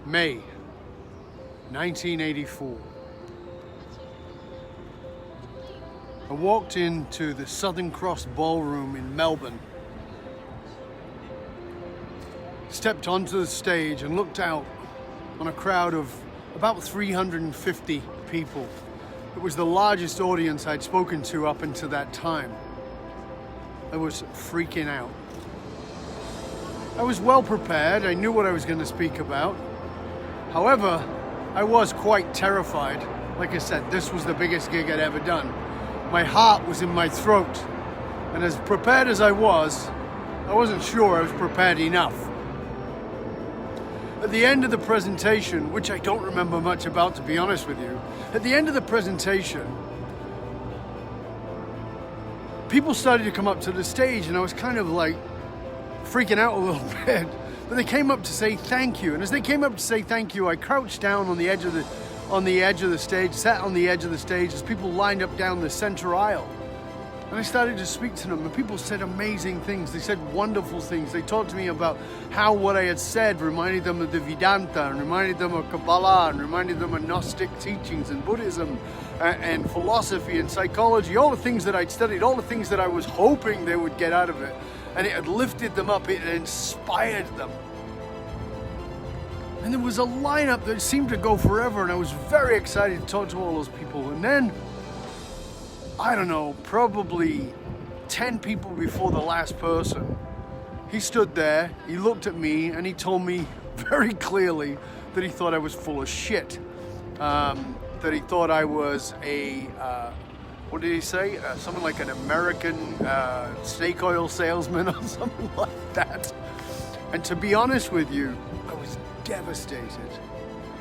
May 1984. I walked into the Southern Cross Ballroom in Melbourne, stepped onto the stage and looked out on a crowd of about 350 people. It was the largest audience I'd spoken to up until that time. I was freaking out. I was well prepared. I knew what I was going to speak about. However, I was quite terrified. Like I said, this was the biggest gig I'd ever done. My heart was in my throat. And as prepared as I wasn't sure I was prepared enough. At the end of the presentation, which I don't remember much about, to be honest with you, at the end of the presentation, people started to come up to the stage and I was kind of like freaking out a little bit. But they came up to say thank you. And as they came up to say thank you, I crouched down on the edge of the stage, sat on the edge of the stage as people lined up down the center aisle. And I started to speak to them, and people said amazing things. They said wonderful things. They talked to me about how what I had said reminded them of the Vedanta, and reminded them of Kabbalah, and reminded them of Gnostic teachings, and Buddhism, and philosophy, and psychology, all the things that I'd studied, all the things that I was hoping they would get out of it. And it had lifted them up, it had inspired them. And there was a lineup that seemed to go forever, and I was very excited to talk to all those people. And then, I don't know, probably 10 people before the last person, he stood there, he looked at me, and he told me very clearly that he thought I was full of shit. That he thought I was what did he say? Something like an American snake oil salesman or something like that. And to be honest with you, I was devastated.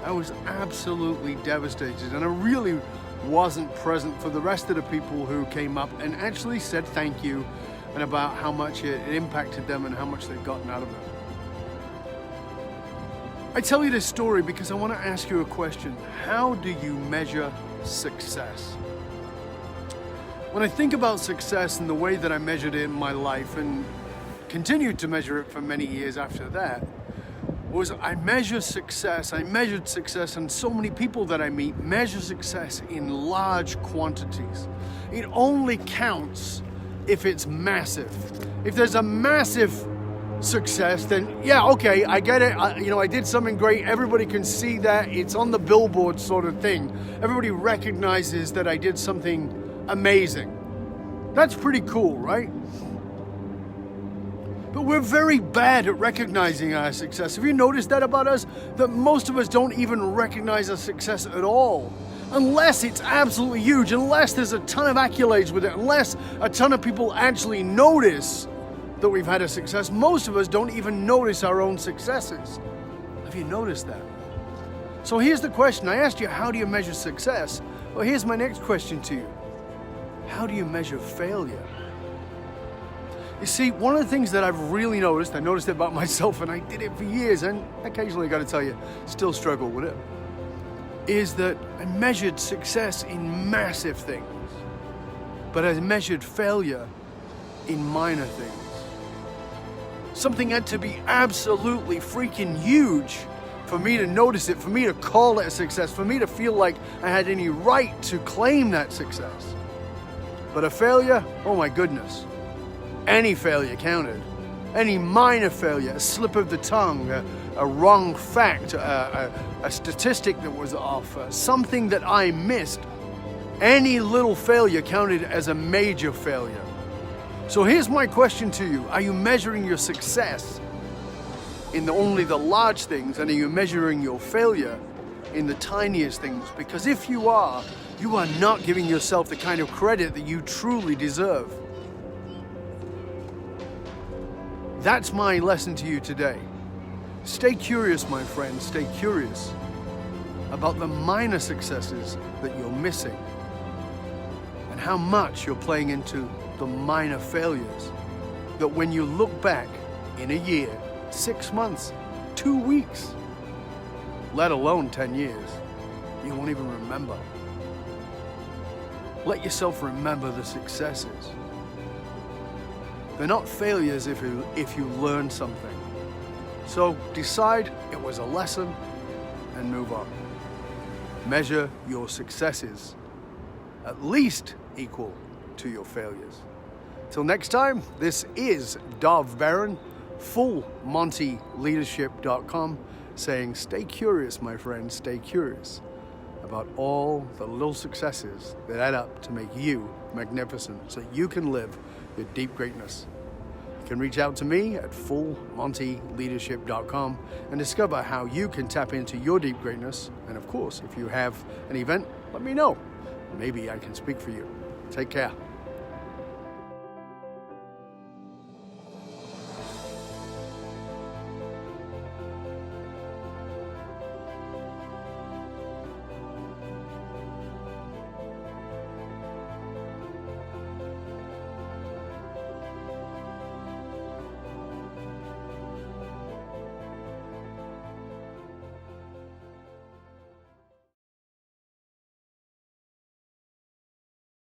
I was absolutely devastated. And I really wasn't present for the rest of the people who came up and actually said thank you and about how much it impacted them and how much they'd gotten out of it. I tell you this story because I want to ask you a question. How do you measure success? When I think about success and the way that I measured it in my life and continued to measure it for many years after that, was I measured success, and so many people that I meet measure success in large quantities. It only counts if it's massive. If there's a massive success, then yeah, okay, I get it. I did something great. Everybody can see that. It's on the billboard sort of thing. Everybody recognizes that I did something amazing. That's pretty cool, right? But we're very bad at recognizing our success. Have you noticed that about us? That most of us don't even recognize our success at all. Unless it's absolutely huge, unless there's a ton of accolades with it, unless a ton of people actually notice that we've had a success, most of us don't even notice our own successes. Have you noticed that? So here's the question. I asked you, how do you measure success? Well, here's my next question to you. How do you measure failure? You see, one of the things that I've really noticed, I noticed it about myself, and I did it for years, and occasionally I got to tell you, still struggle with it, is that I measured success in massive things, but I measured failure in minor things. Something had to be absolutely freaking huge for me to notice it, for me to call it a success, for me to feel like I had any right to claim that success. But a failure, oh my goodness. Any failure counted. Any minor failure, a slip of the tongue, a wrong fact, a statistic that was off, something that I missed, any little failure counted as a major failure. So here's my question to you. Are you measuring your success in only the large things, and are you measuring your failure in the tiniest things? Because if you are not giving yourself the kind of credit that you truly deserve. That's my lesson to you today. Stay curious, my friend, stay curious about the minor successes that you're missing and how much you're playing into the minor failures that when you look back in a year, 6 months, 2 weeks, let alone 10 years, you won't even remember. Let yourself remember the successes. They're not failures if you learn something. So decide it was a lesson and move on. Measure your successes at least equal to your failures. Till next time, this is Dov Baron, FullMontyLeadership.com, saying stay curious, my friend, stay curious about all the little successes that add up to make you magnificent so you can live your deep greatness. You can reach out to me at FullMontyLeadership.com and discover how you can tap into your deep greatness. And of course, if you have an event, let me know. Maybe I can speak for you. Take care.